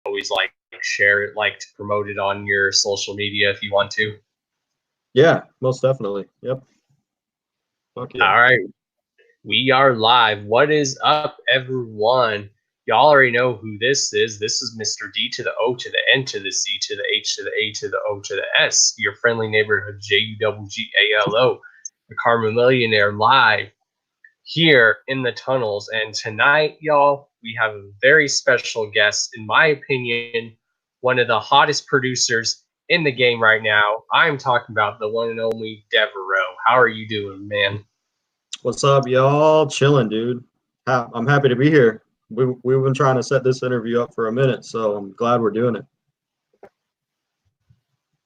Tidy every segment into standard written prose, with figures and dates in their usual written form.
always like share it, like to promote it on your social media if you want to. Yeah, most definitely. Yep. Fuck yeah. All right, we are live. What is up, everyone? Y'all already know who this is. This is Mr. D to the O to the N to the C to the H to the A to the O to the S, your friendly neighborhood JUGGALO, the Carmen Millionaire, live here in the tunnels. And tonight, y'all, we have a very special guest, in my opinion, one of the hottest producers in the game right now. I'm talking about the one and only DEVEREAUX. How are you doing, man? What's up, y'all? Chilling, dude. I'm happy to be here. We've been trying to set this interview up for a minute, so I'm glad we're doing it.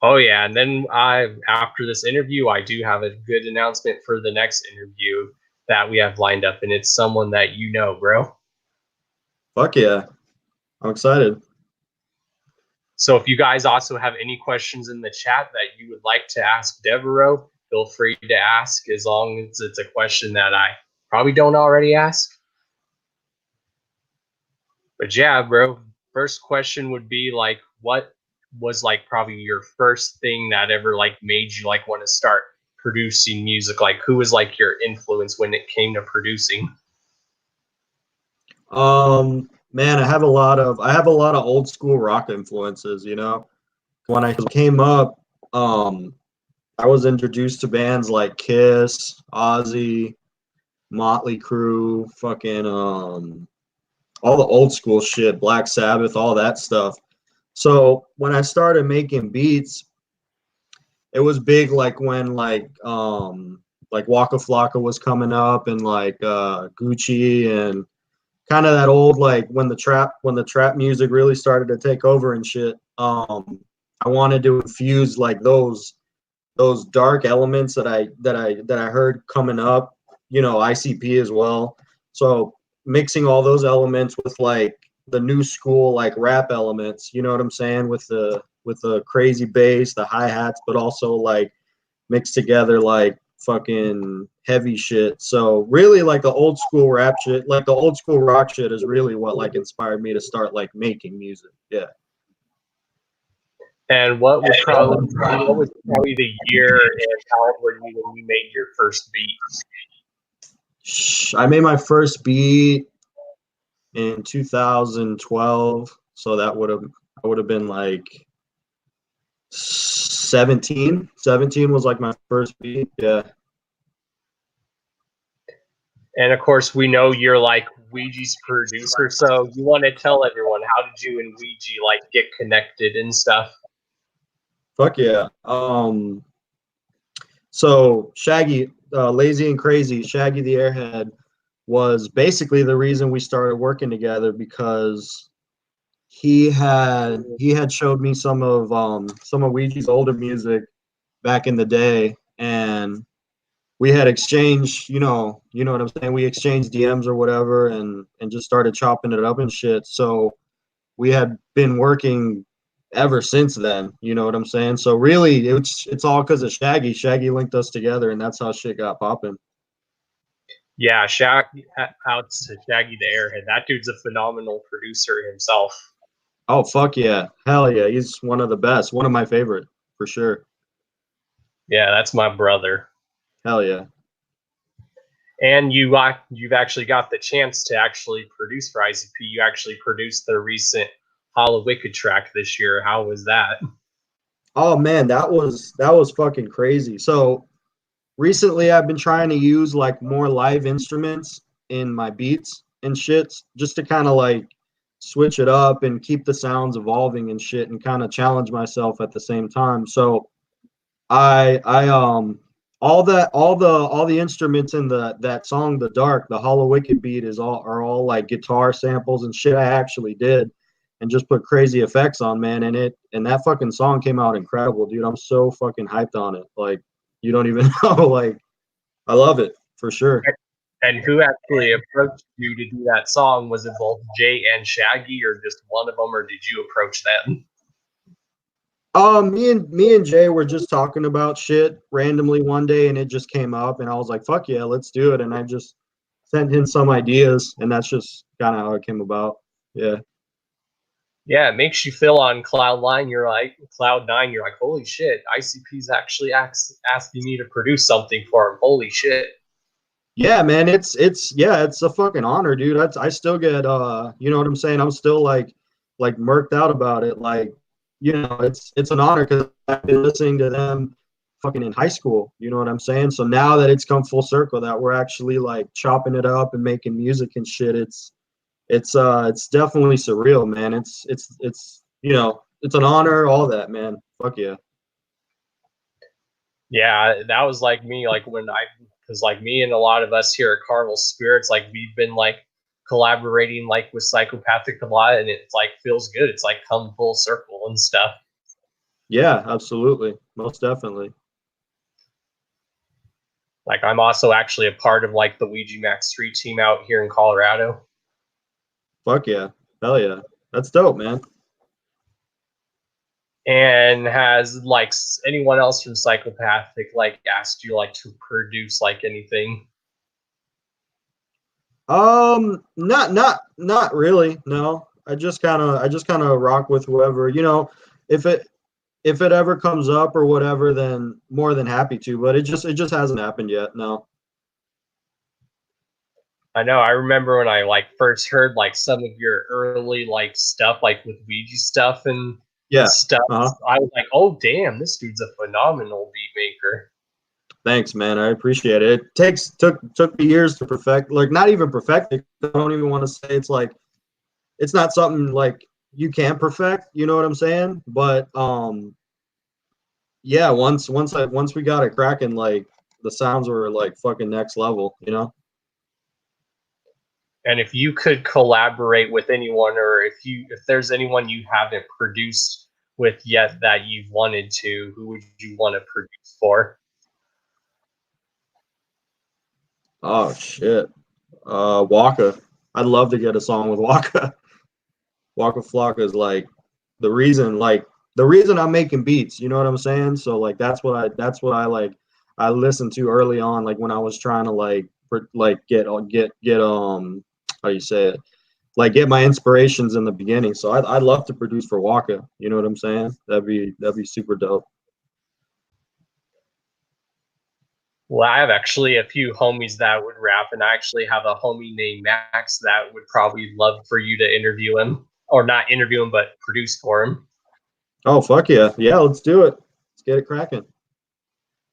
Oh yeah, and then after this interview, I do have a good announcement for the next interview that we have lined up, and it's someone that you know, bro. Fuck yeah. I'm excited. So if you guys also have any questions in the chat that you would like to ask DEVEREAUX, feel free to ask, as long as it's a question that I probably don't already ask. But yeah, bro, first question would be like, what was like probably your first thing that ever like made you like want to start producing music? Like, who was like your influence when it came to producing? Man, I have a lot of old school rock influences, you know. When I came up, I was introduced to bands like Kiss, Ozzy, Motley Crue, fucking all the old school shit, Black Sabbath, all that stuff. So when I started making beats, it was big like when like Waka Flocka was coming up and like Gucci and kind of that old like when the trap music really started to take over and shit. I wanted to infuse like those dark elements that I heard coming up, you know, ICP as well. So mixing all those elements with like the new school like rap elements, you know what I'm saying, with the crazy bass, the hi-hats, but also like mixed together like fucking heavy shit. So really like the old school rap shit, like the old school rock shit is really what like inspired me to start like making music. Yeah. And what was probably the year and how old were you when you made your first beat? I made my first beat in 2012, so that would have been like 17 was like my first beat. Yeah. And of course, we know you're like Ouija's producer, so you want to tell everyone, how did you and Ouija like get connected and stuff? Fuck yeah. So Shaggy, Lazy and Crazy, Shaggy the Airhead was basically the reason we started working together, because he had showed me some of Ouija's older music back in the day, and we had exchanged, you know what I'm saying, we exchanged DMs or whatever, and just started chopping it up and shit. So we had been working ever since then, you know what I'm saying? So really it's all because of Shaggy linked us together, and that's how shit got popping. Yeah, out to Shaggy the Airhead. That dude's a phenomenal producer himself. Oh fuck yeah, hell yeah, he's one of the best, one of my favorite for sure. Yeah, that's my brother. Hell yeah. And you've actually got the chance to actually produce for ICP. You actually produced the recent Hollow Wicked track this year. How was that? Oh man, that was fucking crazy. So recently I've been trying to use like more live instruments in my beats and shit, just to kind of like switch it up and keep the sounds evolving and shit, and kind of challenge myself at the same time. So I all the instruments in that song The Dark, the Hollow Wicked beat are all like guitar samples and shit I actually did and just put crazy effects on, man. And that fucking song came out incredible, dude. I'm so fucking hyped on it. Like, you don't even know. Like, I love it for sure. And who actually approached you to do that song? Was it both Jay and Shaggy, or just one of them, or did you approach them? Me and Jay were just talking about shit randomly one day, and it just came up, and I was like, "Fuck yeah, let's do it!" And I just sent him some ideas, and that's just kind of how it came about. Yeah. Yeah, it makes you feel on cloud9. You're like cloud9. You're like, holy shit, ICP's actually asking me to produce something for him. Holy shit. Yeah, man, it's a fucking honor, dude. I still get you know what I'm saying? I'm still like murked out about it. Like, you know, it's an honor because I've been listening to them fucking in high school. You know what I'm saying? So now that it's come full circle, that we're actually like chopping it up and making music and shit, it's definitely surreal, man. It's you know, it's an honor, all that, man. Fuck yeah. Yeah, that was like me, like when because like me and a lot of us here at Carnival Spirits, like we've been like collaborating like with Psychopathic a lot, and it's like feels good. It's like come full circle and stuff. Yeah, absolutely. Most definitely. Like I'm also actually a part of like the Ouija Max Street team out here in Colorado. Fuck yeah. Hell yeah. That's dope, man. And has like anyone else from Psychopathic like asked you like to produce like anything? Not really. No. I just kind of rock with whoever, you know, if it ever comes up or whatever, then more than happy to, but it just hasn't happened yet. No. I know. I remember when I like first heard like some of your early like stuff, like with Ouija stuff and Yeah. stuff. Uh-huh. I was like, oh damn, this dude's a phenomenal beat maker. Thanks, man. I appreciate it. Took me years to perfect, like not even perfect it. I don't even want to say it's like it's not something like you can perfect, you know what I'm saying? But yeah, once we got it cracking, like the sounds were like fucking next level, you know? And if you could collaborate with anyone, or if there's anyone you haven't produced with yet that you've wanted to, who would you want to produce for? Oh shit. Waka. I'd love to get a song with Waka. Waka Flocka is like the reason I'm making beats, you know what I'm saying? So like that's what I like I listened to early on, like when I was trying to like get how you say it? Like get my inspirations in the beginning. So I'd love to produce for Waka, you know what I'm saying? That'd be super dope. Well, I have actually a few homies that would rap, and I actually have a homie named Max that would probably love for you to interview him, or not interview him, but produce for him. Oh fuck yeah. Yeah, let's do it. Let's get it cracking.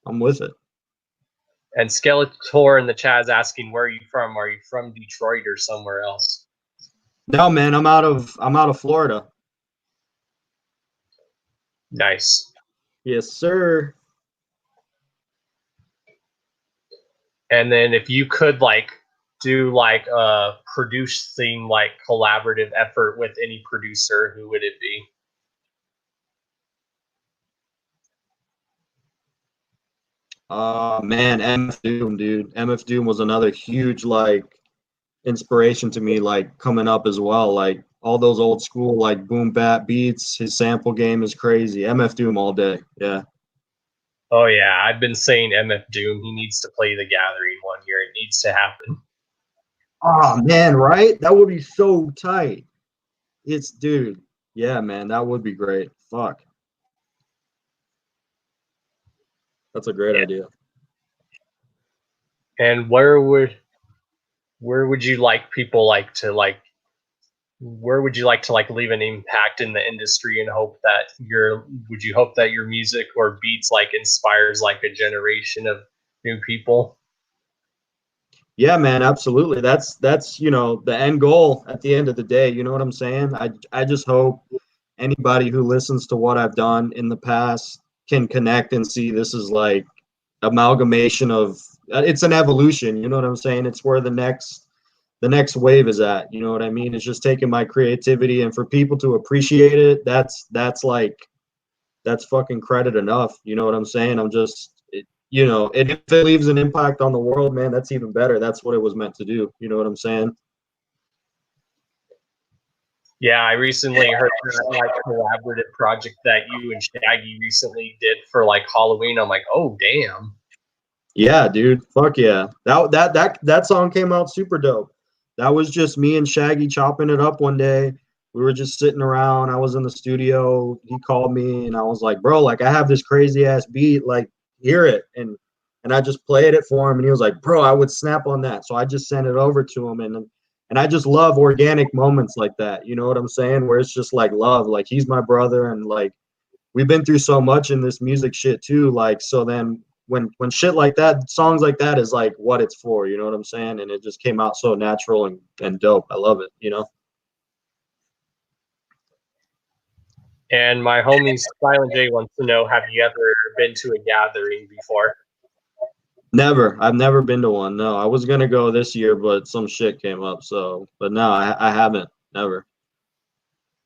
I'm with it. And Skeletor in the chat is asking, "Where are you from? Are you from Detroit or somewhere else?" No man, I'm out of Florida. Nice. Yes, sir. And then if you could like do like a producing like collaborative effort with any producer, who would it be? Man, MF Doom, dude. MF Doom was another huge like inspiration to me, like coming up as well. Like all those old school like boom bap beats. His sample game is crazy. MF Doom all day. Yeah. Oh yeah, I've been saying MF Doom. He needs to play the Gathering one year. It needs to happen. Oh man, right? That would be so tight. It's dude. Yeah, man, that would be great. Fuck. That's a great Yeah. idea. And where would you like people like to like where would you like to like leave an impact in the industry and hope that your would you hope that your music or beats like inspires like a generation of new people? Yeah, man, absolutely. That's you know the end goal at the end of the day. You know what I'm saying? I just hope anybody who listens to what I've done in the past can connect and see this is like amalgamation of it's an evolution. You know what I'm saying? It's where the next wave is at. You know what I mean? It's just taking my creativity and for people to appreciate it. That's like that's fucking credit enough. You know what I'm saying? I'm just, you know, and if it leaves an impact on the world, man, that's even better. That's what it was meant to do. You know what I'm saying? Yeah, I recently heard that like collaborative project that you and Shaggy recently did for like Halloween. I'm like, oh damn. Yeah, dude. Fuck yeah. That song came out super dope. That was just me and Shaggy chopping it up one day. We were just sitting around. I was in the studio. He called me, and I was like, "Bro, like I have this crazy ass beat. Like, hear it." And I just played it for him, and he was like, "Bro, I would snap on that." So I just sent it over to him, and I just love organic moments like that. You know what I'm saying? Where it's just like love. Like he's my brother, and like we've been through so much in this music shit too. Like so then when shit like that, songs like that is like what it's for. You know what I'm saying? And it just came out so natural and dope. I love it. You know. And my homie Silent J wants to know, have you ever been to a gathering before? Never. I've never been to one. No, I was gonna go this year, but some shit came up. So, but no, I haven't. Never.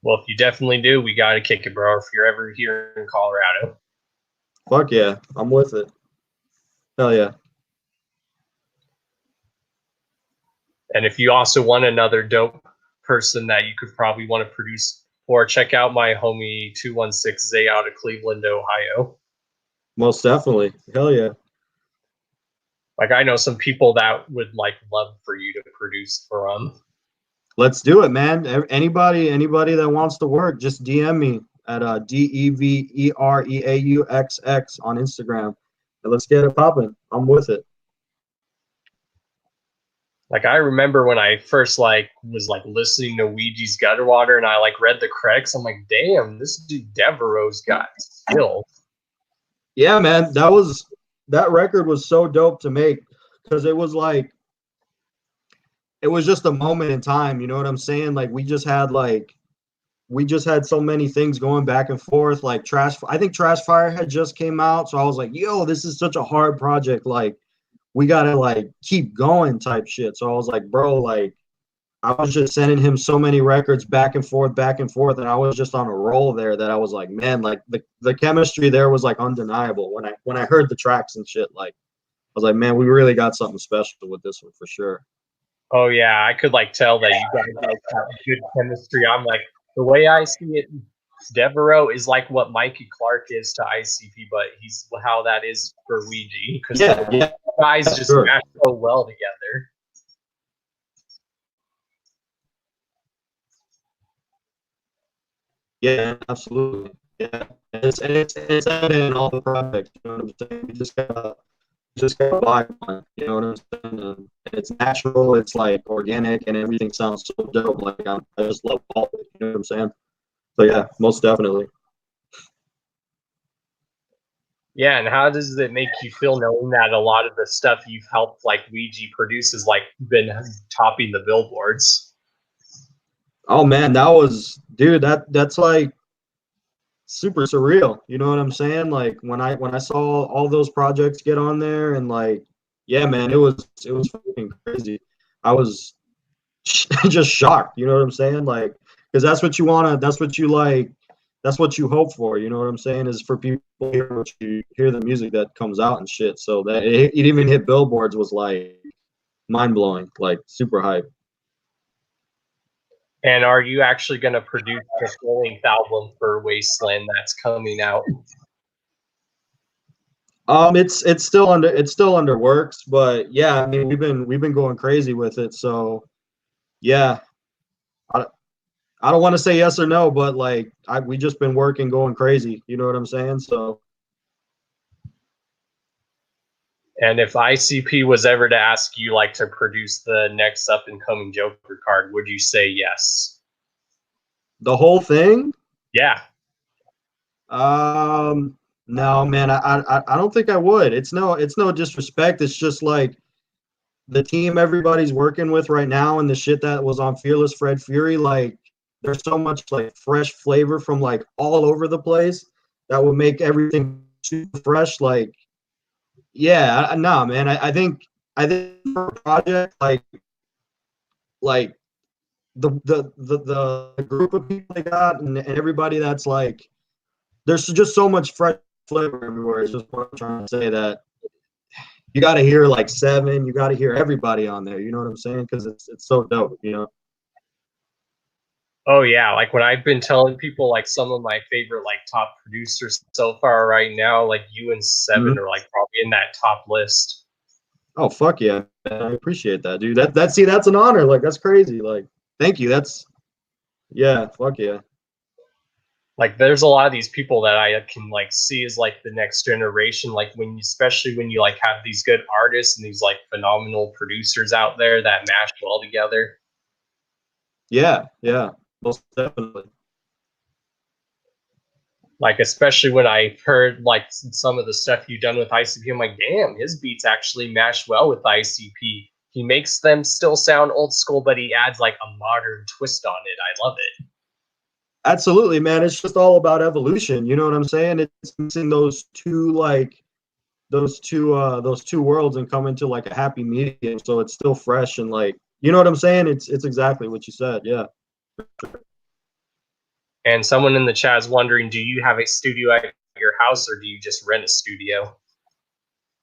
Well, if you definitely do, we got to kick it, bro. If you're ever here in Colorado. Fuck yeah, I'm with it. Hell yeah. And if you also want another dope person that you could probably want to produce for, check out my homie 216 Zay out of Cleveland, Ohio. Most definitely. Hell yeah. Like I know some people that would like love for you to produce for them. Let's do it, man. Anybody that wants to work, just DM me at DEVEREAUXX on Instagram, and let's get it popping. I'm with it. Like I remember when I first like was like listening to Ouija's Gutter Water, and I like read the credits. I'm like, damn, this dude DEVEREAUX got skills. Yeah, man, that record was so dope to make because it was like it was just a moment in time. You know what I'm saying? Like we just had so many things going back and forth. Like I think Trash Fire had just came out, so I was like, yo, this is such a hard project. Like we gotta like keep going type shit. So I was like, bro, like I was just sending him so many records back and forth, and I was just on a roll there that I was like, man, like the chemistry there was like undeniable. When I heard the tracks and shit, like I was like, man, we really got something special with this one for sure. Oh yeah, I could like tell that you guys like have good chemistry. I'm like the way I see it, DEVEREAUX is like what Mikey Clark is to ICP, but he's how that is for Ouija because Yeah, guys just sure. match so well together. Yeah, absolutely. Yeah, it's evident in all the projects. You know what I'm saying? We just gotta buy one. You know what I'm saying? And it's natural. It's like organic, and everything sounds so dope. Like I just love all of it. You know what I'm saying? So yeah, most definitely. Yeah, and how does it make you feel knowing that a lot of the stuff you've helped like Ouija produce has like been topping the billboards? Oh man, that was dude. That's like super surreal. You know what I'm saying? Like when I saw all those projects get on there, and like, yeah, man, it was fucking crazy. I was just shocked. You know what I'm saying? Like, because that's what you wanna. That's what you like. That's what you hope for. You know what I'm saying? Is for people to hear the music that comes out and shit. So that it even hit billboards was like mind blowing. Like super hype. And are you actually going to produce the full-length album for Wasteland that's coming out? It's still under works, but yeah, I mean we've been going crazy with it. So yeah, I, I don't want to say yes or no, but like we just been working, going crazy. You know what I'm saying? So And if ICP was ever to ask you like to produce the next up and coming Joker card, would you say yes? the whole thing. Yeah. No, man, I don't think I would. It's no disrespect. It's just like the team everybody's working with right now and the shit that was on Fearless Fred Fury. Like there's so much like fresh flavor from like all over the place that would make everything super fresh. Like yeah, no, man. I think for a project like the group of people they got and everybody that's like there's just so much fresh flavor everywhere. It's just what I'm trying to say that you got to hear like Seven, you got to hear everybody on there. You know what I'm saying? Because it's so dope. You know. Oh yeah, like when I've been telling people like some of my favorite like top producers so far right now, like you and Seven are like probably in that top list. Oh fuck yeah, man. I appreciate that, dude. That's an honor. Like that's crazy. Like thank you. That's Yeah, fuck yeah. Like there's a lot of these people that I can like see as like the next generation. Like when, especially when you like have these good artists and these like phenomenal producers out there that mash well together. Yeah, yeah, most definitely. Like especially when I heard like some of the stuff you've done with ICP, I'm like, damn, his beats actually mash well with ICP. He makes them still sound old school, but he adds like a modern twist on it. I love it. Absolutely, man. It's just all about evolution. You know what I'm saying? It's mixing those two like those two worlds and come into like a happy medium, so it's still fresh and like you know what I'm saying? It's exactly what you said. Yeah. And someone in the chat is wondering, do you have a studio at your house or do you just rent a studio?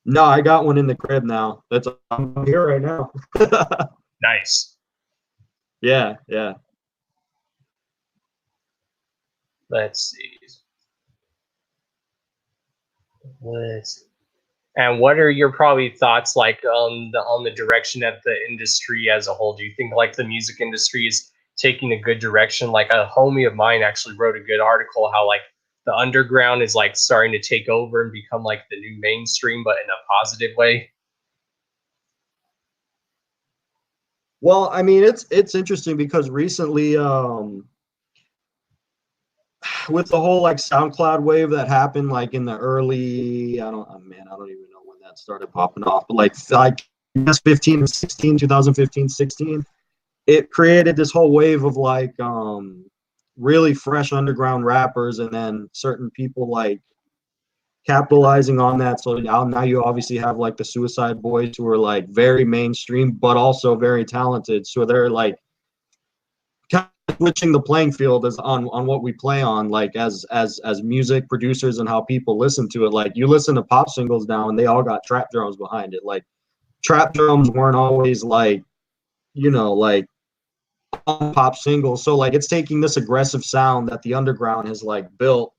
No, I got one in the crib now. That's I'm here right now. Nice. Yeah, yeah. Let's see. Let's And what are your probably thoughts like on the direction of the industry as a whole? Do you think like the music industry is taking a good direction? Like a homie of mine actually wrote a good article how like the underground is like starting to take over and become like the new mainstream, but in a positive way. Well, I mean, it's interesting because recently, with the whole like SoundCloud wave that happened, like in the early, I don't, oh, man, I don't even know when that started popping off, but like I guess 15 and 16, 2015, 16, it created this whole wave of like really fresh underground rappers, and then certain people like capitalizing on that. So now you obviously have like the Suicide Boys who are like very mainstream, but also very talented. So they're like kind of switching the playing field as on what we play on, like as music producers and how people listen to it. Like you listen to pop singles now, and they all got trap drums behind it. Like trap drums weren't always like like pop singles. So like it's taking this aggressive sound that the underground has like built,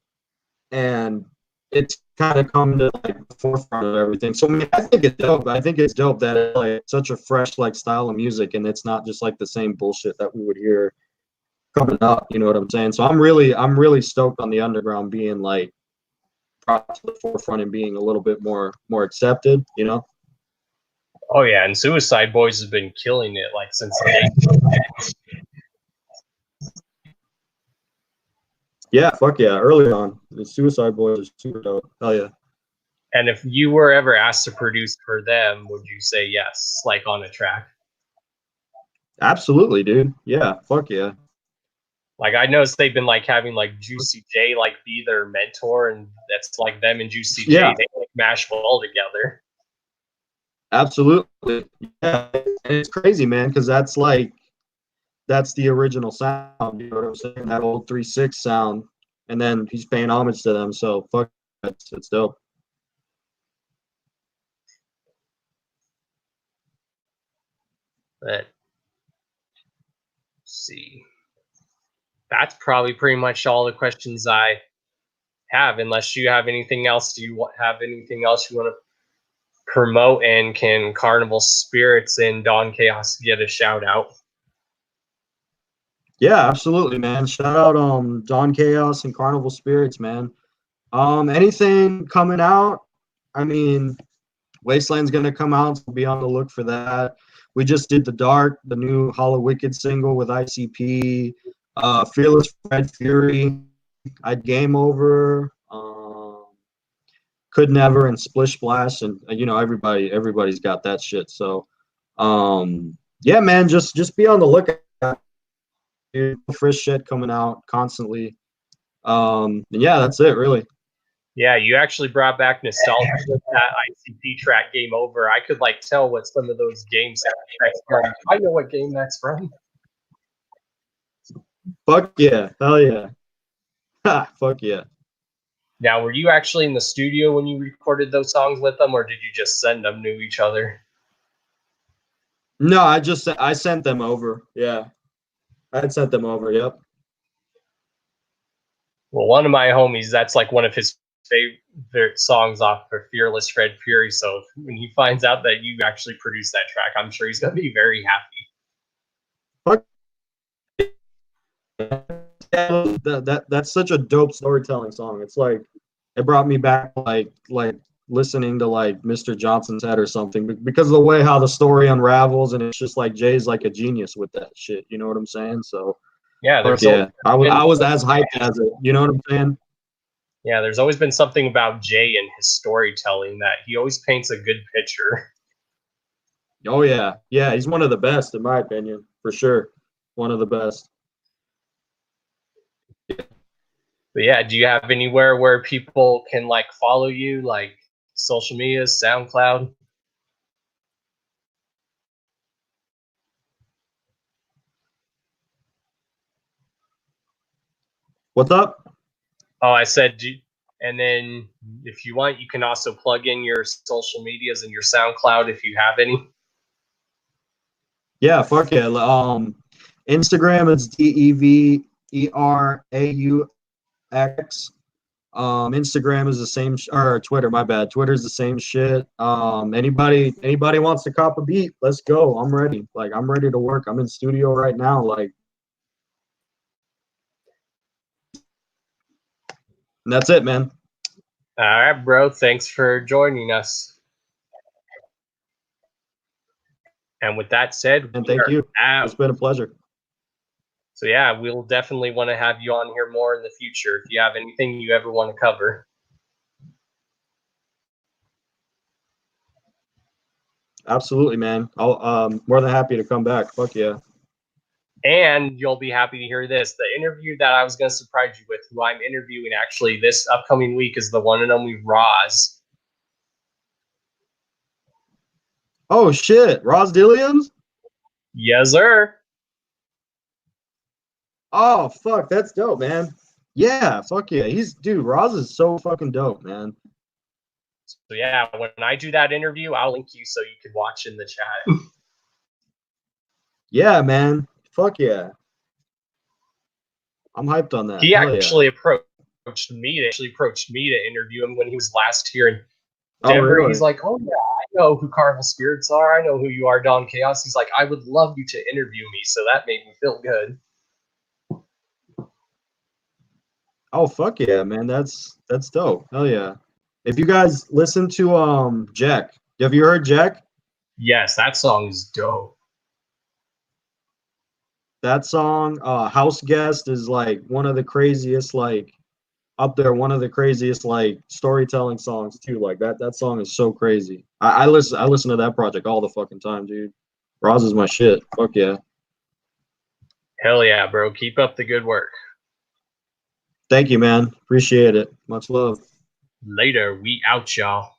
and it's kind of come to like the forefront of everything. So I mean, I think it's dope. I think it's dope that it's like such a fresh like style of music, and it's not just like the same bullshit that we would hear coming up. You know what I'm saying? So I'm really stoked on the underground being like brought to the forefront and being a little bit more accepted. You know? Oh yeah, and Suicide Boys has been killing it like since the day. Yeah, fuck yeah. Early on, the Suicide Boys are super dope. Hell yeah. And if you were ever asked to produce for them, would you say yes, like on a track? Absolutely, dude. Yeah, fuck yeah. Like I noticed they've been like having like Juicy J like be their mentor, and that's like them and Juicy Yeah, J, they like mash well together. absolutely. Yeah, and it's crazy, man, because that's the original sound. You know what I'm saying? That old 3/6 sound, and then he's paying homage to them. So fuck, it's dope. Let's see. That's probably pretty much all the questions I have, unless you have anything else. Do you have anything else you want to promote? And can Carnival Spirits and Dawn Chaos get a shout out? Yeah, absolutely, man. Shout out Dawn Chaos and Carnival Spirits, man. Anything coming out? I mean, Wasteland's gonna come out, so be on the look for that. We just did the Dark, the new Hollow Wicked single with ICP, Fearless Fred Fury, I Game Over, Could Never, and Splish Splash, and everybody's got that shit. So, yeah, man, just be on the lookout. Dude. Fresh shit coming out constantly. And yeah, that's it, really. Yeah, you actually brought back nostalgia with that ICP track Game Over. I could like tell what some of those games that's from. I know what game that's from. Fuck yeah, hell yeah, ha, fuck yeah. Now, were you actually in the studio when you recorded those songs with them, or did you just send them to each other? No, I sent them over. Yeah, I had sent them over. Yep. Well, one of my homies, that's like one of his favorite songs off for Fearless Fred Fury. So when he finds out that you actually produced that track, I'm sure he's gonna be very happy. Fuck That's such a dope storytelling song. It's like it brought me back like listening to like Mr. Johnson's Head or something because of the way how the story unravels, and it's just like Jay's like a genius with that shit. You know what I'm saying? So Yeah, fuck there's always yeah, I was been I was as hyped as it. You know what I'm saying? yeah, there's always been something about Jay and his storytelling that he always paints a good picture. Oh yeah, yeah. He's one of the best in my opinion, for sure. One of the best. But yeah, do you have anywhere where people can like follow you, like social media, SoundCloud? What's up? Oh, I said, and then if you want, you can also plug in your social medias and your SoundCloud if you have any. Yeah, fuck yeah. Instagram is DEVERAUX. Instagram is the same, or Twitter, my bad. Twitter's the same shit. Anybody wants to cop a beat, let's go. I'm ready. Like I'm ready to work. I'm in studio right now. Like, and that's it, man. All right, bro. Thanks for joining us. And with that said, And we thank are you. out. It's been a pleasure. So yeah, we'll definitely want to have you on here more in the future if you have anything you ever want to cover. Absolutely, man. I'll more than happy to come back. Fuck yeah. And you'll be happy to hear this. The interview that I was going to surprise you with, who I'm interviewing actually this upcoming week, is the one and only Roz. Oh shit, Ross Dilliams? Yes, sir. Oh fuck, that's dope, man. Yeah, fuck yeah. Dude, Ross is so fucking dope, man. So yeah, when I do that interview, I'll link you so you can watch in the chat. Yeah, man. Fuck yeah. I'm hyped on that. He Hell yeah. actually approached me to interview him when he was last here in Oh Denver. really? He's like, "Oh yeah, I know who Carnival Spirits are. I know who you are, Don Chaos." He's like, "I would love you to interview me." So that made me feel good. Oh fuck yeah, man. That's dope. Hell yeah. If you guys listen to Jack, have you heard Jack? Yes, that song is dope. That song, House Guest, is like one of the craziest, like up there, one of the craziest like storytelling songs too. Like that song is so crazy. I listen to that project all the fucking time, dude. Roz is my shit. Fuck yeah. Hell yeah, bro. Keep up the good work. Thank you, man. Appreciate it. Much love. Later, we out, y'all.